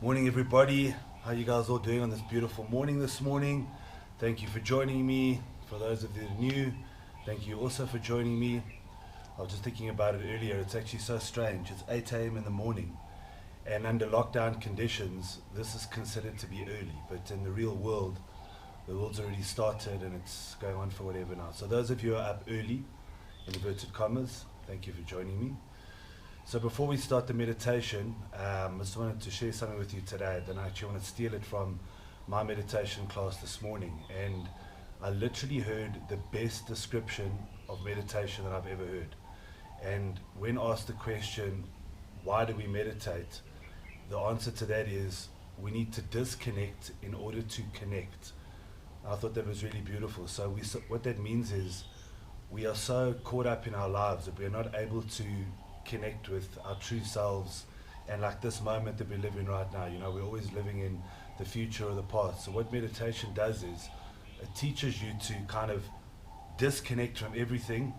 Morning, everybody. How you guys all doing on this beautiful morning this morning? Thank you for joining me. For those of you that are new, thank you also for joining me. I was just thinking about it earlier. It's actually so strange. It's 8 a.m. in the morning, and under lockdown conditions, this is considered to be early. But in the real world, the world's already started and it's going on for whatever now. So those of you who are up early, in inverted commas, thank you for joining me. So before we start the meditation, I just wanted to share something with you today. Then I actually want to steal it from my meditation class this morning. And I literally heard the best description of meditation that I've ever heard. And when asked the question, why do we meditate? The answer to that is we need to disconnect in order to connect. I thought that was really beautiful. So what that means is we are so caught up in our lives that we're not able to connect with our true selves, and like this moment that we live in right now, we're always living in the future or the past. So what meditation does is it teaches you to kind of disconnect from everything,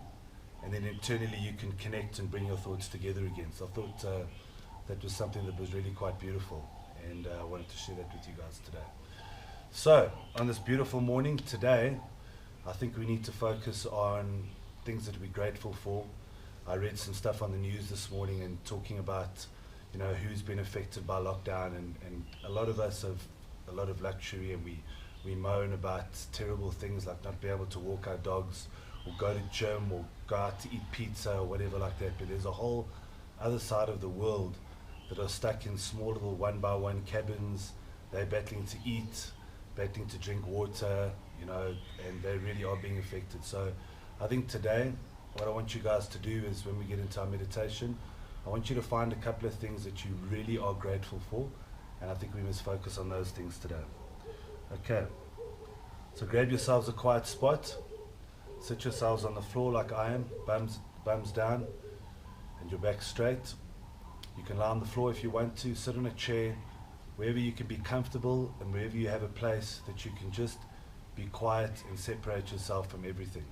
and then internally you can connect and bring your thoughts together again. So I thought that was something that was really quite beautiful, and I wanted to share that with you guys today. So on this beautiful morning today, I think we need to focus on things that we're grateful for. I read some stuff on the news this morning and talking about, who's been affected by lockdown, and a lot of us have a lot of luxury, and we moan about terrible things like not being able to walk our dogs or go to gym or go out to eat pizza or whatever like that. But there's a whole other side of the world that are stuck in small little one by one cabins. They're battling to eat, battling to drink water, and they really are being affected. So I think today, what I want you guys to do is when we get into our meditation, I want you to find a couple of things that you really are grateful for, and I think we must focus on those things today. Okay, so grab yourselves a quiet spot, sit yourselves on the floor like I am, bums down, and your back straight. You can lie on the floor if you want to, sit on a chair, wherever you can be comfortable, and wherever you have a place that you can just be quiet and separate yourself from everything.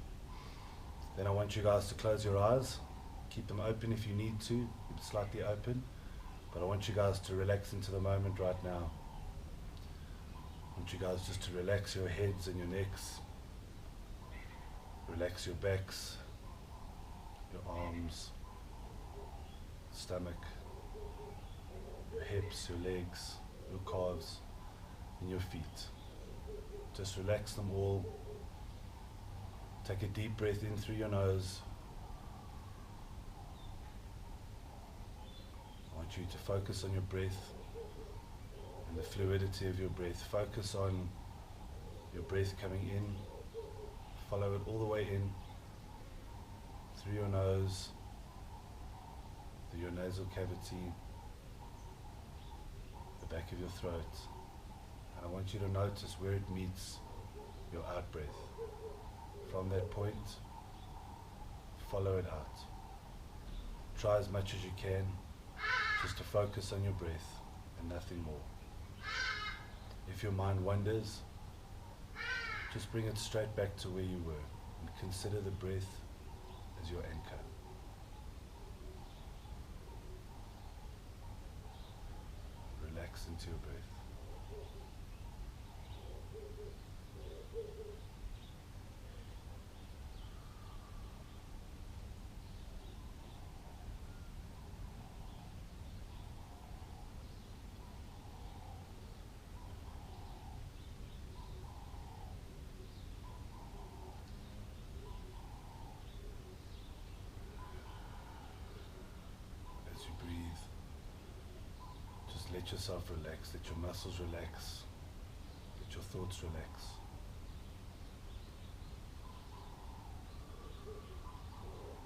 Then I want you guys to close your eyes, keep them open if you need to, slightly open, but I want you guys to relax into the moment right now. I want you guys just to relax your heads and your necks, relax your backs, your arms, stomach, your hips, your legs, your calves, and your feet. Just relax them all. Take a deep breath in through your nose. I want you to focus on your breath and the fluidity of your breath. Focus on your breath coming in. Follow it all the way in through your nose, through your nasal cavity, the back of your throat. And I want you to notice where it meets your out breath. From that point, follow it out. Try as much as you can just to focus on your breath and nothing more. If your mind wanders, just bring it straight back to where you were and consider the breath as your anchor. Relax into your breath. As you breathe, just let yourself relax, let your muscles relax, let your thoughts relax.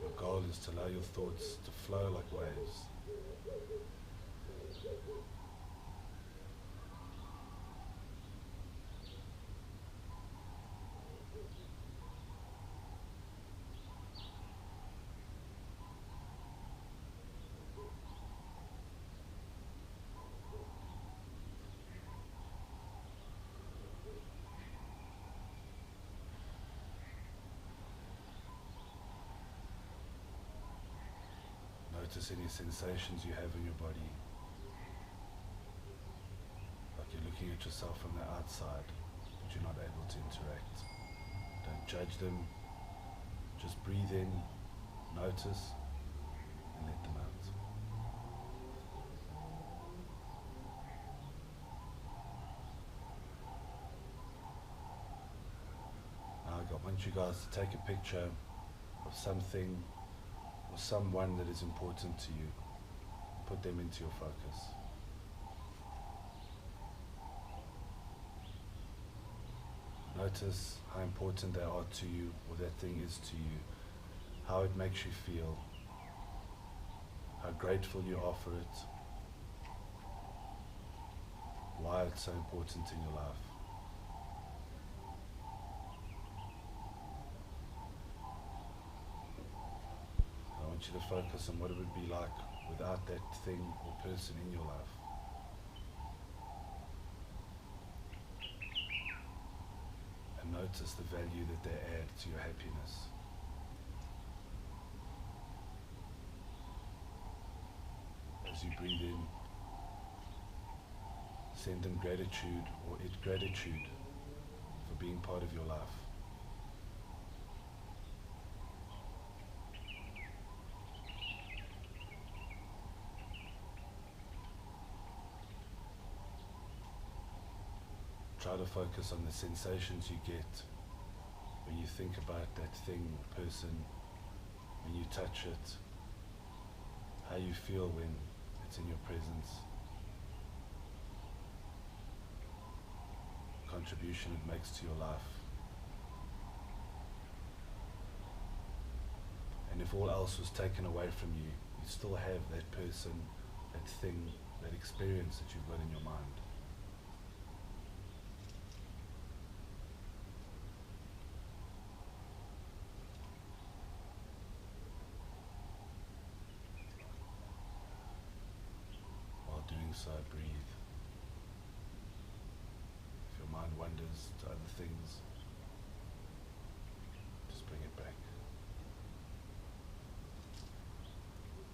Your goal is to allow your thoughts to flow like waves. Notice any sensations you have in your body. looking at yourself from the outside, but you're not able to interact. Don't judge them, just breathe in, notice, and let them out. Now I want you guys to take a picture of something or someone that is important to you. Put them into your focus. Notice how important they are to you, or that thing is to you, how it makes you feel, how grateful you are for it, why it's so important in your life. I want you to focus on what it would be like without that thing or person in your life. And notice the value that they add to your happiness. As you breathe in, send them gratitude or gratitude for being part of your life. Try to focus on the sensations you get when you think about that thing or person, when you touch it, how you feel when it's in your presence, contribution it makes to your life. And if all else was taken away from you, you still have that person, that thing, that experience that you've got in your mind. So breathe. If your mind wanders to other things, just bring it back.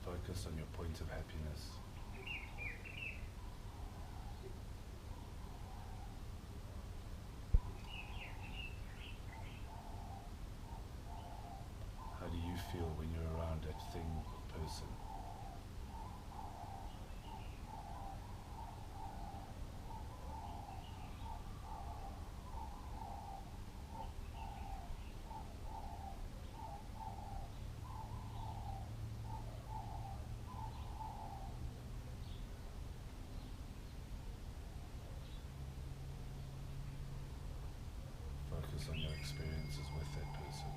Focus on your point of happiness. How do you feel when you're around that thing or person? Focus on your experiences with that person.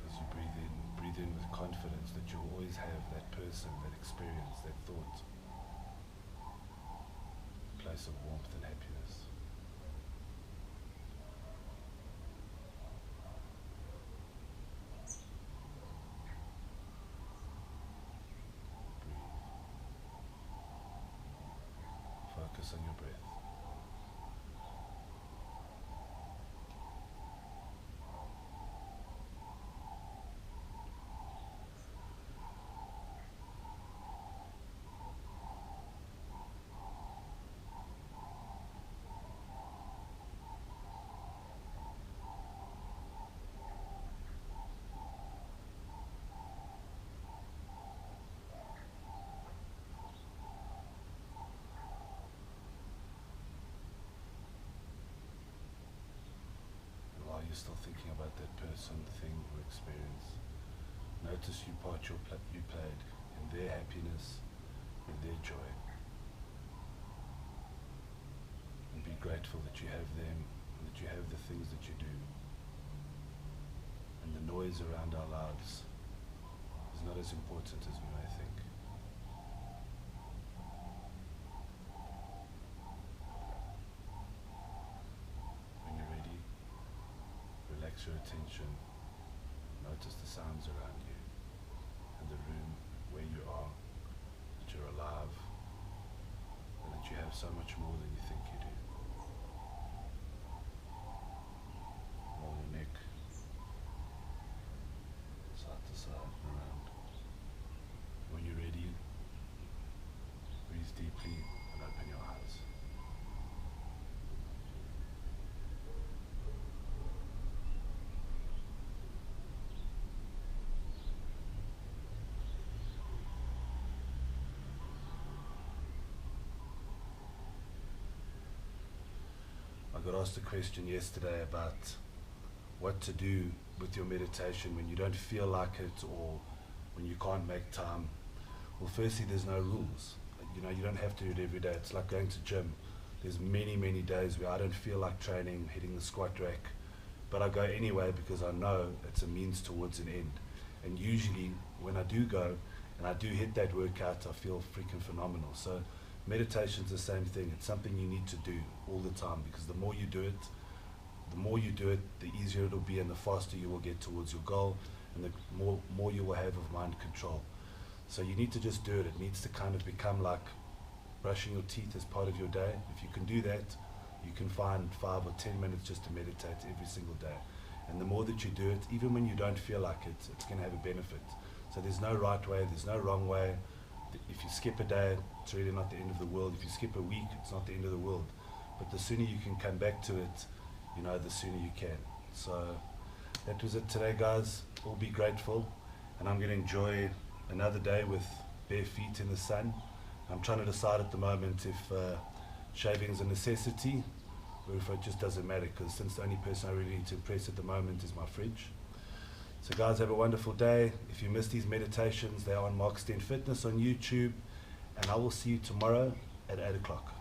As you breathe in with confidence that you'll always have that person, that experience, that thought, a place of warmth and happiness. Focus on your breath. You're still thinking about that person, thing, or experience. Notice you played in their happiness, in their joy. And be grateful that you have them, and that you have the things that you do. And the noise around our lives is not as important as we may think. Relax your attention, notice the sounds around you, and the room where you are, that you're alive, and that you have so much more than you think you do. Roll your neck, side to side and around. When you're ready, I got asked a question yesterday about what to do with your meditation when you don't feel like it or when you can't make time. Well, firstly, there's no rules. You know, you don't have to do it every day. It's like going to gym. There's many days where I don't feel like training, hitting the squat rack, but I go anyway because I know it's a means towards an end. And usually when I do go and I do hit that workout, I feel freaking phenomenal. So meditation's the same thing. It's something you need to do all the time, because the more you do it, the easier it'll be, and the faster you will get towards your goal, and the more you will have of mind control. So you need to just do it. It needs to kind of become like brushing your teeth as part of your day. If you can do that, you can find 5 or 10 minutes just to meditate every single day. And the more that you do it, even when you don't feel like it, it's going to have a benefit. So there's no right way, there's no wrong way. If you skip a day, it's really not the end of the world. If you skip a week, it's not the end of the world. But the sooner you can come back to it, you know, the sooner you can. So that was it today, guys. All be grateful. And I'm going to enjoy another day with bare feet in the sun. I'm trying to decide at the moment if shaving is a necessity or if it just doesn't matter, because since the only person I really need to impress at the moment is my fridge. So guys, have a wonderful day. If you missed these meditations, they are on Mark Stent Fitness on YouTube, and I will see you tomorrow at 8 o'clock.